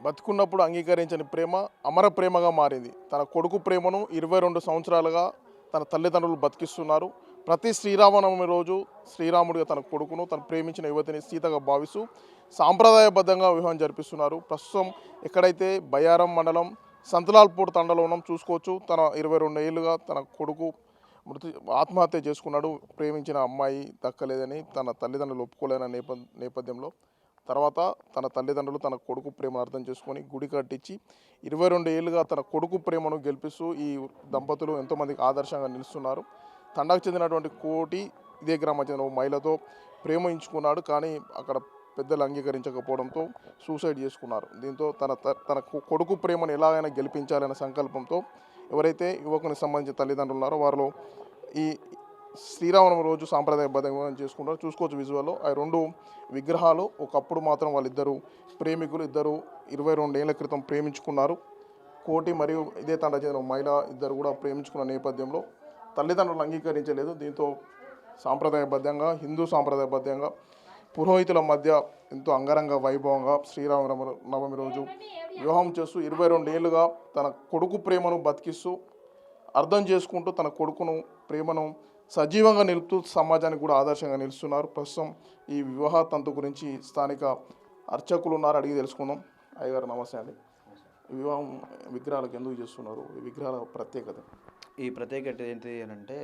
బతుకున్నప్పుడు అంగీకరించని ప్రేమ అమర ప్రేమగా మారింది. తన కొడుకు ప్రేమను 22 సంవత్సరాలుగా తన తల్లిదండ్రులు బతికిస్తున్నారు. ప్రతి శ్రీరామనవమి రోజు శ్రీరాముడిగా తన కొడుకును తను ప్రేమించిన యువతిని సీతగా భావిస్తూ సాంప్రదాయబద్ధంగా వివాహం జరిపిస్తున్నారు. ప్రస్తుతం ఎక్కడైతే బయ్యారం మండలం సంతలాల్పూర్ తండలో ఉన్నాం చూసుకోవచ్చు. తన 22 ఏళ్ళుగా తన కొడుకు ఆత్మహత్య చేసుకున్నాడు. ప్రేమించిన అమ్మాయి దక్కలేదని తన తల్లిదండ్రులు ఒప్పుకోలేని నేపథ్యంలో తర్వాత తన తల్లిదండ్రులు తన కొడుకు ప్రేమను అర్థం చేసుకొని గుడి కట్టించి 22 ఏళ్ళుగా తన కొడుకు ప్రేమను గెలిపిస్తూ ఈ దంపతులు ఎంతోమందికి ఆదర్శంగా నిలుస్తున్నారు. తండాకు చెందినటువంటి కోటి ఇదే గ్రామానికి చెందిన మహిళతో ప్రేమించుకున్నాడు. కానీ అక్కడ పెద్దలు అంగీకరించకపోవడంతో సూసైడ్ చేసుకున్నారు. దీంతో తన కొడుకు ప్రేమను ఎలాగైనా గెలిపించాలనే సంకల్పంతో ఎవరైతే యువకునికి సంబంధించిన తల్లిదండ్రులు ఉన్నారో వారిలో ఈ శ్రీరామనవమి రోజు సాంప్రదాయబద్ధంగా చేసుకుంటారు. చూసుకోవచ్చు విజువల్లో ఆ రెండు విగ్రహాలు. ఒకప్పుడు మాత్రం వాళ్ళిద్దరు ప్రేమికులు 22 ఏళ్ల క్రితం ప్రేమించుకున్నారు. కోటి మరియు ఇదే తండ చెందిన మహిళ ఇద్దరు కూడా ప్రేమించుకున్న నేపథ్యంలో తల్లిదండ్రులు అంగీకరించలేదు. దీంతో సాంప్రదాయబద్ధంగా హిందూ సాంప్రదాయబద్ధంగా పురోహితుల మధ్య ఎంతో అంగరంగ వైభవంగా శ్రీరామనవమి రోజు వివాహం చేస్తూ 22 ఏళ్ళుగా తన కొడుకు ప్రేమను బతికిస్తూ అర్థం చేసుకుంటూ తన కొడుకును ప్రేమను సజీవంగా నిలుపుతూ సమాజానికి కూడా ఆదర్శంగా నిలుస్తున్నారు. ప్రస్తుతం ఈ వివాహ తంతు గురించి స్థానిక అర్చకులు ఉన్నారు, అడిగి తెలుసుకుందాం. అయ్యగారు నమస్తే అండి. వివాహం విగ్రహాలకు ఎందుకు చేస్తున్నారు? ఈ విగ్రహాల ప్రత్యేకత? ఈ ప్రత్యేకత ఏంటి అని అంటే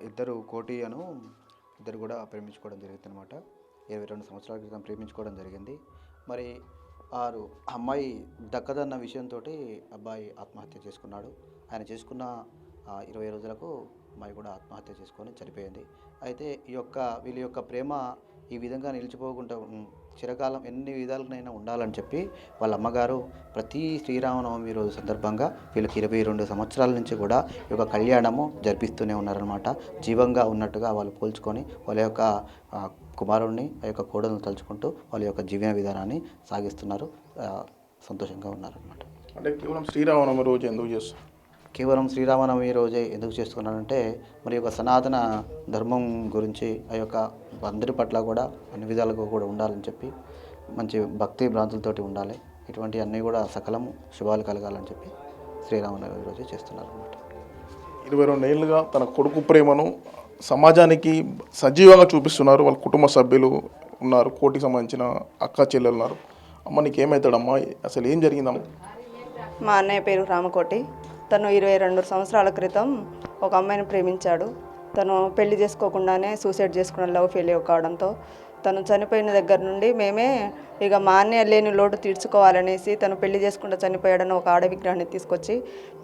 ఇద్దరు కోటి ఇద్దరు కూడా ప్రేమించుకోవడం జరిగింది అనమాట. 22 సంవత్సరాల క్రితం ప్రేమించుకోవడం జరిగింది. మరి అమ్మాయి దక్కదన్న విషయంతో అబ్బాయి ఆత్మహత్య చేసుకున్నాడు. ఆయన చేసుకున్న 20 రోజులకు అమ్మాయి కూడా ఆత్మహత్య చేసుకొని చనిపోయింది. అయితే వీళ్ళ యొక్క ప్రేమ ఈ విధంగా నిలిచిపోకుండా చిరకాలం ఎన్ని విధాలనైనా ఉండాలని చెప్పి వాళ్ళ అమ్మగారు ప్రతి శ్రీరామనవమి రోజు సందర్భంగా వీళ్ళకి 22 సంవత్సరాల నుంచి కూడా ఈ యొక్క కళ్యాణము జరిపిస్తూనే ఉన్నారనమాట. జీవంగా ఉన్నట్టుగా వాళ్ళు పోల్చుకొని వాళ్ళ యొక్క కుమారుడిని ఆ యొక్క కోడలను తలుచుకుంటూ వాళ్ళ యొక్క జీవన విధానాన్ని సాగిస్తున్నారు. సంతోషంగా ఉన్నారనమాట. అంటే కేవలం శ్రీరామనవమి రోజు ఎందుకు చేస్తారు? కేవలం శ్రీరామనవమి రోజే ఎందుకు చేస్తున్నానంటే మరి యొక్క సనాతన ధర్మం గురించి ఆ యొక్క అందరి పట్ల కూడా అన్ని విధాలుగా కూడా ఉండాలని చెప్పి మంచి భక్తి భ్రాంతులతోటి ఉండాలి. ఇటువంటి అన్నీ కూడా సకలం శుభాలు కలగాలని చెప్పి శ్రీరామనవమి రోజే చేస్తున్నారు అన్నమాట. 22 ఏళ్ళుగా తన కొడుకు ప్రేమను సమాజానికి సజీవంగా చూపిస్తున్నారు. వాళ్ళ కుటుంబ సభ్యులు ఉన్నారు, కోటికి సంబంధించిన అక్క చెల్లెలు ఉన్నారు. అమ్మ నీకేమవుతాడమ్మా, అసలు ఏం జరిగిందమ్మ? మా అన్నయ్య పేరు రామకోటి. తను 22 సంవత్సరాల క్రితం ఒక అమ్మాయిని ప్రేమించాడు. తను పెళ్లి చేసుకోకుండానే సూసైడ్ చేసుకున్న లవ్ ఫెయిల్యూర్ కావడంతో తను చనిపోయిన దగ్గర నుండి మేమే ఇక మా అన్నయ్య లేని లోటు తీర్చుకోవాలనేసి తను పెళ్లి చేసుకుంటూ చనిపోయాడని ఒక ఆడ విగ్రహాన్ని తీసుకొచ్చి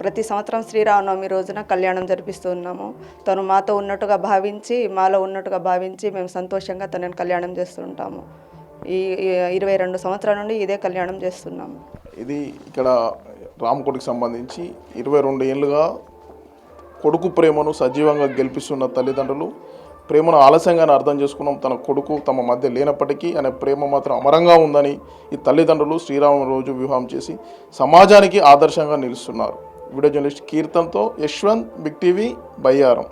ప్రతి సంవత్సరం శ్రీరామనవమి రోజున కళ్యాణం జరిపిస్తూ ఉన్నాము. తను మాలో ఉన్నట్టుగా భావించి మేము సంతోషంగా తనని కళ్యాణం చేస్తుంటాము. ఈ 22 సంవత్సరాల నుండి ఇదే కళ్యాణం చేస్తున్నాము. ఇది ఇక్కడ రామకోటికి సంబంధించి 22 ఏళ్ళుగా కొడుకు ప్రేమను సజీవంగా గెలిపిస్తున్న తల్లిదండ్రులు ప్రేమను ఆలస్యంగానే అర్థం చేసుకున్నాం. తన కొడుకు తమ మధ్య లేనప్పటికీ అనే ప్రేమ మాత్రం అమరంగా ఉందని ఈ తల్లిదండ్రులు శ్రీరామ రోజు వివాహం చేసి సమాజానికి ఆదర్శంగా నిలుస్తున్నారు. వీడియో జర్నలిస్ట్ కీర్తన్తో యశ్వంత్, బిగ్ టీవీ, బయ్యారం.